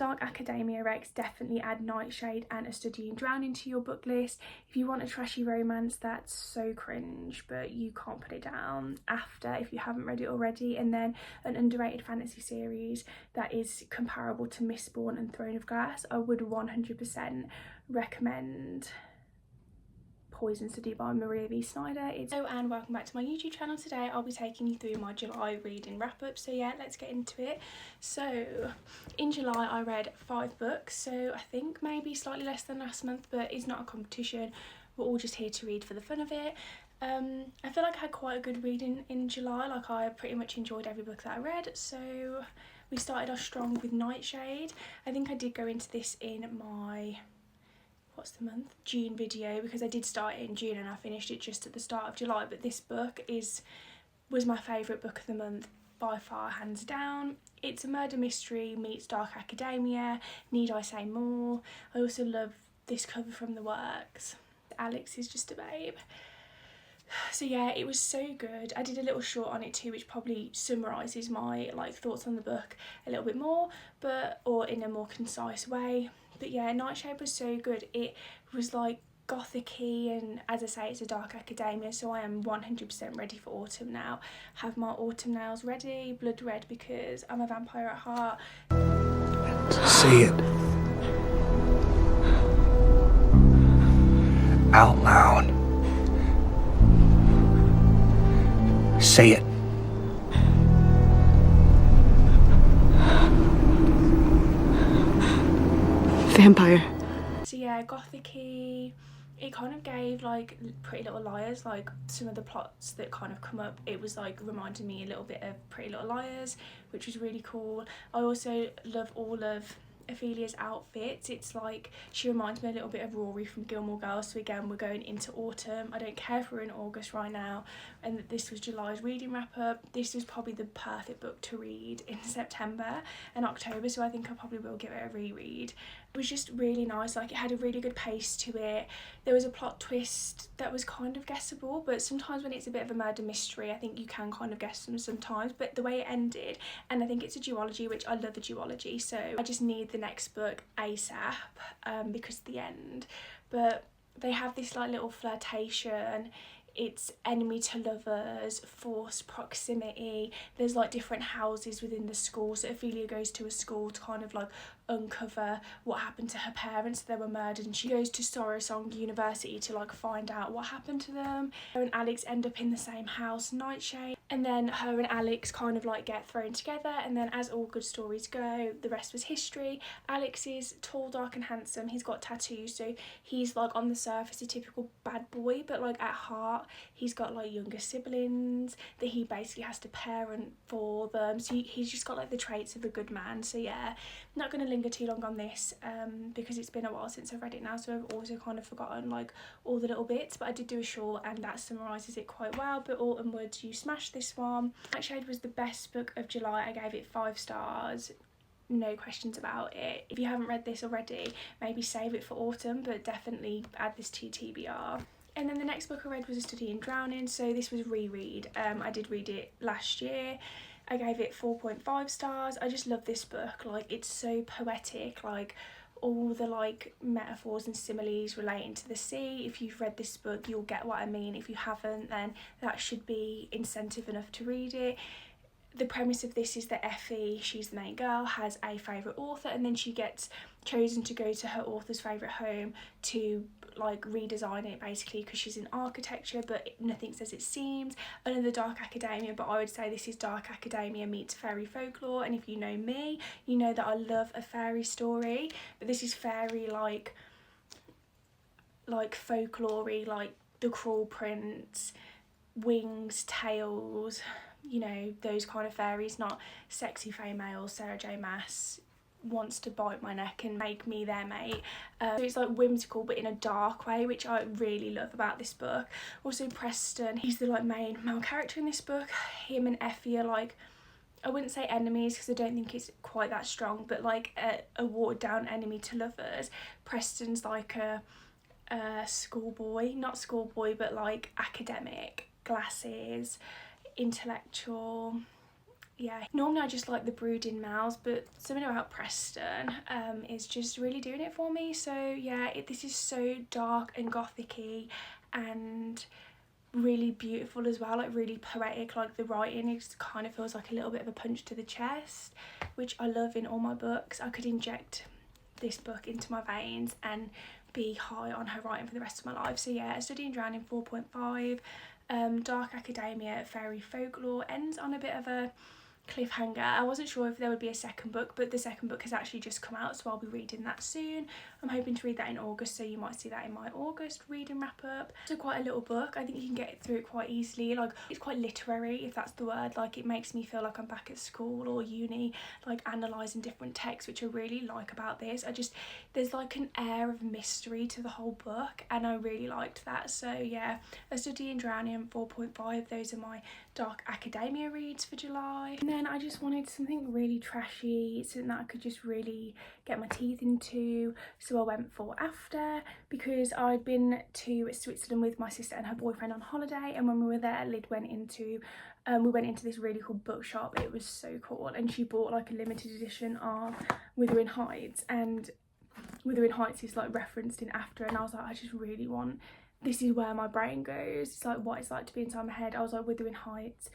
Dark Academia Rex, definitely add Nightshade and A Study in Drowning to your book list. If you want a trashy romance that's so cringe but you can't put it down after if you haven't read it already, and then an underrated fantasy series that is comparable to Mistborn and Throne of Glass, I would 100% recommend Poison City by Maria V. Snyder. Hello and welcome back to my YouTube channel. Today I'll be taking you through my July reading wrap up, so yeah, let's get into it. So in July I read 5 books, so I think maybe slightly less than last month, but it's not a competition, we're all just here to read for the fun of it. I feel like I had quite a good reading in July, like I pretty much enjoyed every book that I read. So we started off strong with Nightshade. I think I did go into this in my June video, because I did start it in June and I finished it just at the start of July, but this book was my favourite book of the month by far, hands down. It's a murder mystery meets Dark Academia, need I say more? I also love this cover from the works. Alex is just a babe. So yeah, it was so good. I did a little short on it too, which probably summarises my thoughts on the book a little bit more, or in a more concise way. But yeah, Nightshade was so good. It was gothic-y, and as I say, it's a Dark Academia, so I am 100% ready for autumn now. Have my autumn nails ready, blood red, because I'm a vampire at heart. Say it out loud. Say it. Vampire. So yeah, gothic-y. It kind of gave Pretty Little Liars, some of the plots that kind of come up, it was reminded me a little bit of Pretty Little Liars, which was really cool. I also love all of Ophelia's outfits. It's she reminds me a little bit of Rory from Gilmore Girls. So again, we're going into autumn. I don't care if we're in August right now and that this was July's reading wrap up. This was probably the perfect book to read in September and October, so I think I probably will give it a reread. It was just really nice. It had a really good pace to it. There was a plot twist that was kind of guessable, but sometimes when it's a bit of a murder mystery, I think you can kind of guess them sometimes. But the way it ended, and I think it's a duology, which I love a duology, so I just need the next book ASAP because of the end. But they have this little flirtation. It's enemy to lovers, forced proximity. There's different houses within the school, so Ophelia goes to a school to kind of uncover what happened to her parents. They were murdered, and she goes to Sorosong University to find out what happened to them. Her and Alex end up in the same house, Nightshade, and then her and Alex kind of get thrown together, and then as all good stories go, the rest was history. Alex is tall, dark and handsome. He's got tattoos, so he's on the surface a typical bad boy, but at heart he's got younger siblings that he basically has to parent for them, so he's just got the traits of a good man. So yeah, not going to linger too long on this because it's been a while since I've read it now, so I've also kind of forgotten all the little bits, but I did do a short and that summarises it quite well. But Autumn Woods, you smashed this one. Nightshade was the best book of July. I gave it 5 stars, no questions about it. If you haven't read this already, maybe save it for autumn, but definitely add this to your TBR. And then the next book I read was A Study in Drowning, so this was reread. I did read it last year. I gave it 4.5 stars. I just love this book. It's so poetic, all the metaphors and similes relating to the sea. If you've read this book, you'll get what I mean. If you haven't, then that should be incentive enough to read it. The premise of this is that Effie, she's the main girl, has a favourite author, and then she gets chosen to go to her author's favourite home to redesign it basically, because she's in architecture, but nothing's as it seems. Another Dark Academia, but I would say this is Dark Academia meets fairy folklore, and if you know me, you know that I love a fairy story, but this is fairy folklore-y, The Cruel Prince, wings, tails, you know, those kind of fairies, not sexy females. Sarah J Maas wants to bite my neck and make me their mate. So it's whimsical but in a dark way, which I really love about this book. Also Preston, he's the main male character in this book. Him and Effie are I wouldn't say enemies because I don't think it's quite that strong, but a watered down enemy to lovers. Preston's a schoolboy, not schoolboy, but academic, glasses, intellectual. yeah, normally I just like the brooding males, but something about Preston is just really doing it for me. So yeah, this is so dark and gothic-y and really beautiful as well, like really poetic. Like the writing, it kind of feels like a little bit of a punch to the chest, which I love in all my books. I could inject this book into my veins and be high on her writing for the rest of my life. So yeah, Study and Drowning 4.5. Dark academia, fairy folklore, ends on a bit of a cliffhanger. I wasn't sure if there would be a second book, but the second book has actually just come out, so I'll be reading that soon. I'm hoping to read that in August, so you might see that in my August read and wrap up. So quite a little book. I think you can get through it quite easily. Like, it's quite literary, if that's the word. Like, it makes me feel like I'm back at school or uni, like analysing different texts, which I really like about this. There's like an air of mystery to the whole book, and I really liked that. So yeah, A Study in Drowning 4.5, those are my dark academia reads for July. And then I just wanted something really trashy, something that I could just really get my teeth into. So I went for After, because I'd been to Switzerland with my sister and her boyfriend on holiday, and when we were there, Lyd went into we went into this really cool bookshop. It was so cool, and she bought like a limited edition of Wuthering Heights, and Wuthering Heights is like referenced in After, and I was like, I just really want, this is where my brain goes. It's like what it's like to be inside my head. I was like, Wuthering Heights,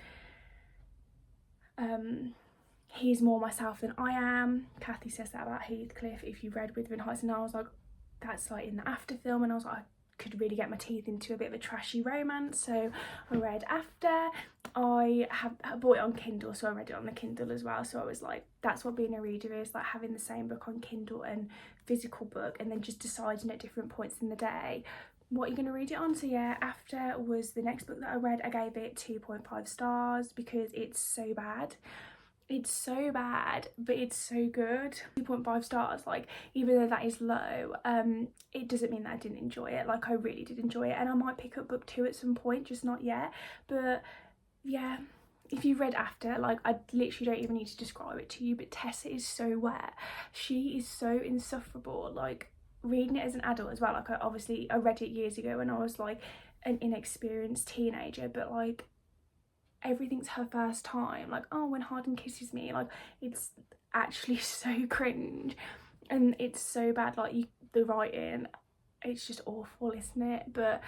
he's more myself than I am. Kathy says that about Heathcliff if you read Wuthering Heights, and I was like, that's like in the After film, and I was like, I could really get my teeth into a bit of a trashy romance. So I read After. I bought it on Kindle, so I read it on the Kindle as well. So I was like, that's what being a reader is, like having the same book on Kindle and physical book, and then just deciding at different points in the day what you're going to read it on. So yeah, After was the next book that I read. I gave it 2.5 stars because it's so bad. It's so bad, but it's so good. 2.5 stars, like, even though that is low, it doesn't mean that I didn't enjoy it. Like, I really did enjoy it, and I might pick up book 2 at some point, just not yet. But yeah, if you've read After, like, I literally don't even need to describe it to you, but Tessa is so wet. She is so insufferable. Like, reading it as an adult as well, like, I read it years ago when I was like an inexperienced teenager, but like, everything's her first time. Like, oh, when Harden kisses me, like, it's actually so cringe, and it's so bad. Like, the writing, it's just awful, isn't it? But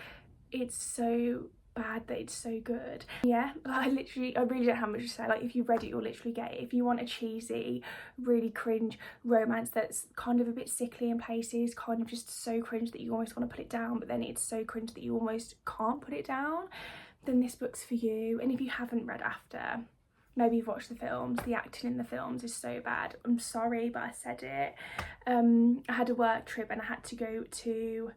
it's so bad that it's so good. Yeah, I really don't have much to say. Like, if you've read it, you'll literally get it. If you want a cheesy, really cringe romance that's kind of a bit sickly in places, kind of just so cringe that you almost want to put it down, but then it's so cringe that you almost can't put it down, then this book's for you. And if you haven't read After, maybe you've watched the films. The acting in the films is so bad. I'm sorry, but I said it. I had a work trip and I had to go to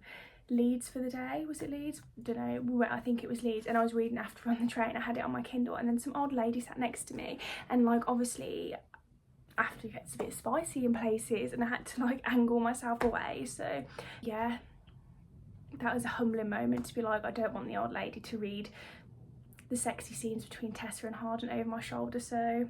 Leeds for the day. Was it Leeds? Don't know. I think it was Leeds. And I was reading After on the train. I had it on my Kindle, and then some old lady sat next to me, and like, obviously After gets a bit spicy in places, and I had to like angle myself away. So yeah, that was a humbling moment to be like, I don't want the old lady to read the sexy scenes between Tessa and Harden over my shoulder. So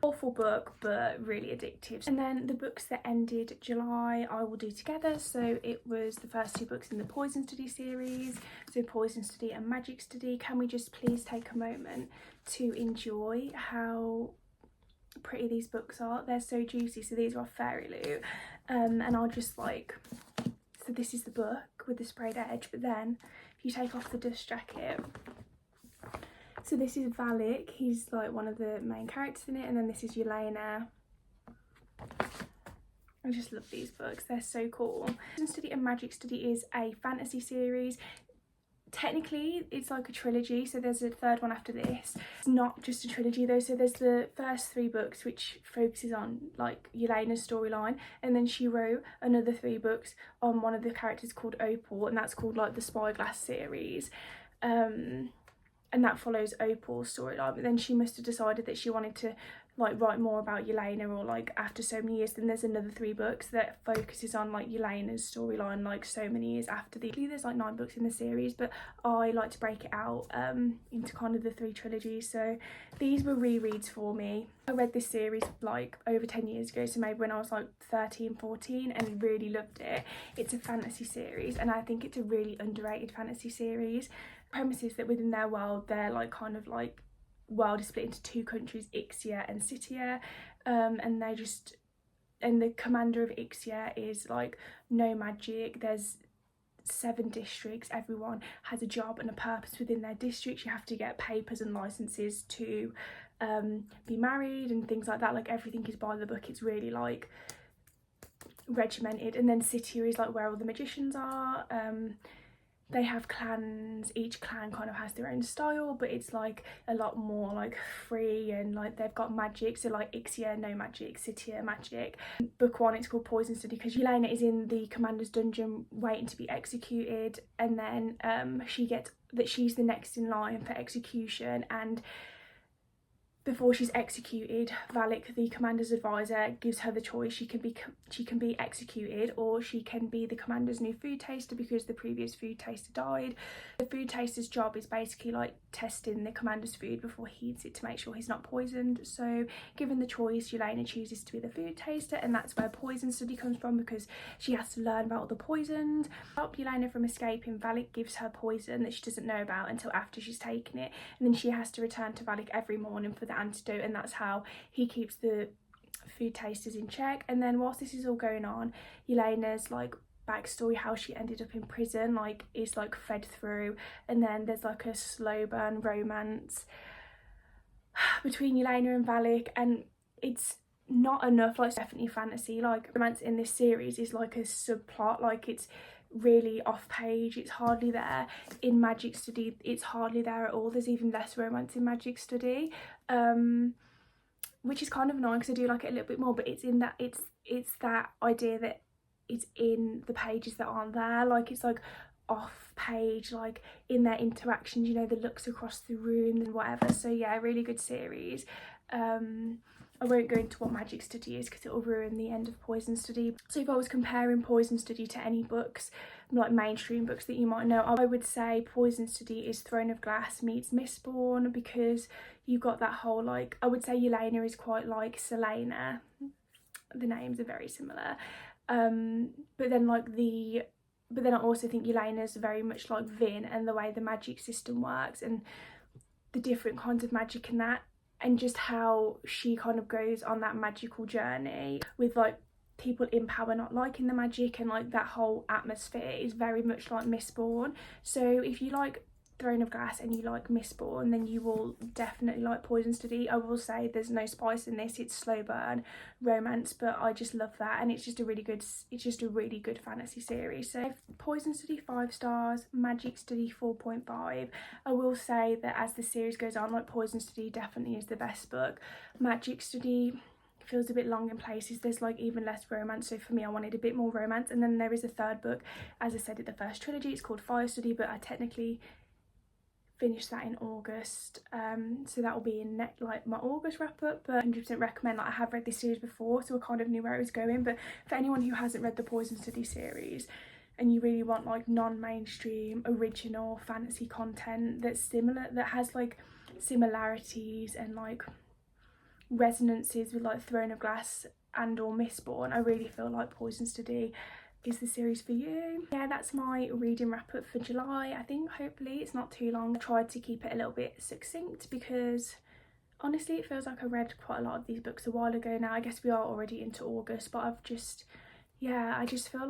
awful book, but really addictive. And then the books that ended July I will do together. So it was the first 2 books in the Poison Study series, so Poison Study and Magic Study. Can we just please take a moment to enjoy how pretty these books are? They're so juicy. So these are Fairy Loot, and I'll just like, so this is the book with the sprayed edge, but then if you take off the dust jacket, so this is Valak, he's like one of the main characters in it, and then this is Yelena. I just love these books, they're so cool. Poison Study and Magic Study is a fantasy series. Technically it's like a trilogy, so there's a third one after this. It's not just a trilogy though, so there's the first 3 books which focuses on like Yelena's storyline, and then she wrote another 3 books on one of the characters called Opal, and that's called like the Spyglass series. And that follows Opal's storyline, but then she must have decided that she wanted to like write more about Yelena, or like after so many years, then there's another 3 books that focuses on like Yelena's storyline like so many years after the, there's like 9 books in the series, but I like to break it out into kind of the 3 trilogies. So these were rereads for me. I read this series like over 10 years ago, so maybe when I was like 13, 14, and really loved it. It's a fantasy series, and I think it's a really underrated fantasy series. Premises that within their world, they're like kind of like world is split into two countries, Ixia and Sitia, and the commander of Ixia is like no magic. There's 7 districts, everyone has a job and a purpose within their district. You have to get papers and licenses to be married and things like that. Like everything is by the book. It's really like regimented. And then Sitia is like where all the magicians are. They have clans, each clan kind of has their own style, but it's like a lot more like free, and like they've got magic. So like Ixia, no magic, Sitia, magic. Book 1, it's called Poison Study because Yelena is in the commander's dungeon waiting to be executed, and then she gets that she's the next in line for execution, and before she's executed, Valak, the commander's advisor, gives her the choice. She can be executed, or she can be the commander's new food taster because the previous food taster died. The food taster's job is basically like testing the commander's food before he eats it to make sure he's not poisoned. So given the choice, Yelena chooses to be the food taster, and that's where Poison Study comes from because she has to learn about all the poisons. To stop Yelena from escaping, Valak gives her poison that she doesn't know about until after she's taken it, and then she has to return to Valak every morning for the antidote, and that's how he keeps the food tasters in check. And then whilst this is all going on, Yelena's like backstory, how she ended up in prison, like is like fed through, and then there's like a slow burn romance between Yelena and Valak, and it's not enough. Like it's definitely fantasy. Like romance in this series is like a subplot, like it's really off page, it's hardly there. In Magic Study it's hardly there at all. There's even less romance in Magic Study, which is kind of annoying because I do like it a little bit more, but it's in that it's that idea that it's in the pages that aren't there. Like it's like off page, like in their interactions, you know, the looks across the room and whatever. So yeah, really good series. I won't go into what Magic Study is because it will ruin the end of Poison Study. So if I was comparing Poison Study to any books, like mainstream books that you might know, I would say Poison Study is Throne of Glass meets Mistborn, because you got that whole like, I would say Yelena is quite like Selena. The names are very similar. But then I also think Yelena's very much like Vin, and the way the magic system works and the different kinds of magic in that, and just how she kind of goes on that magical journey with like people in power not liking the magic, and like that whole atmosphere is very much like Mistborn. So if you like Throne of Glass and you like Mistborn, then you will definitely like Poison Study. I will say there's no spice in this, it's slow burn romance, but I just love that, and it's just a really good fantasy series. So Poison Study 5 stars, Magic Study 4.5. I will say that as the series goes on, like Poison Study definitely is the best book. Magic Study feels a bit long in places, there's like even less romance, so for me I wanted a bit more romance. And then there is a third book, as I said, in the first trilogy, it's called Fire Study, but I technically finished that in August, so that will be in like my August wrap up. But 100% recommend. Like I have read this series before, so I kind of knew where it was going, but for anyone who hasn't read the Poison Study series and you really want like non-mainstream original fantasy content that's similar, that has like similarities and like resonances with like Throne of Glass and or Mistborn, I really feel like Poison Study is the series for you. Yeah, that's my reading wrap up for July. I think hopefully it's not too long. I tried to keep it a little bit succinct because honestly it feels like I read quite a lot of these books a while ago now. I guess we are already into August, but I just feel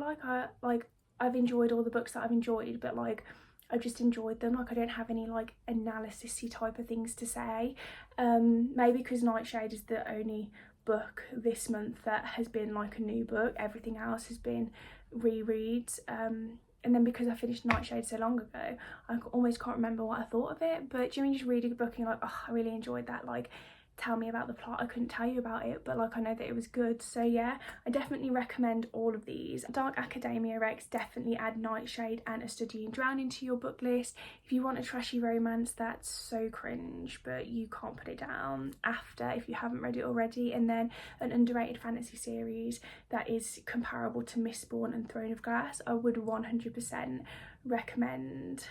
like I've enjoyed all the books that I've enjoyed, but like I've just enjoyed them. Like I don't have any like analysis-y type of things to say. Maybe because Nightshade is the only book this month that has been like a new book. Everything else has been rereads, and then because I finished Nightshade so long ago, I almost can't remember what I thought of it. But do you mean just reading a book and you're like, oh, I really enjoyed that, like tell me about the plot? I couldn't tell you about it, but like I know that it was good. So yeah, I definitely recommend all of these. Dark Academia Rex, definitely add Nightshade and A Study in Drowning to your book list. If you want a trashy romance that's so cringe but you can't put it down, After, if you haven't read it already. And then an underrated fantasy series that is comparable to Mistborn and Throne of Glass, I would 100% recommend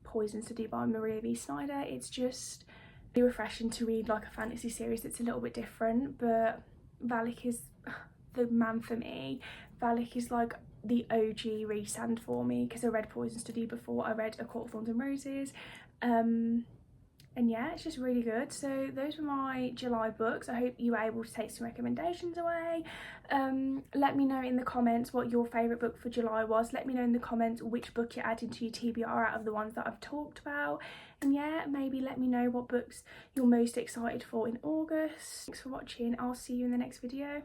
Poison Study by Maria V. Snyder. It's just really refreshing to read like a fantasy series that's a little bit different. But Valak is the man for me. Valak is like the OG Rhysand for me, because I read Poison Study before I read A Court of Thorns and Roses, and And yeah, it's just really good. So those were my July books. I hope you were able to take some recommendations away. Let me know in the comments what your favourite book for July was. Let me know in the comments which book you're adding to your TBR out of the ones that I've talked about. And yeah, maybe let me know what books you're most excited for in August. Thanks for watching. I'll see you in the next video.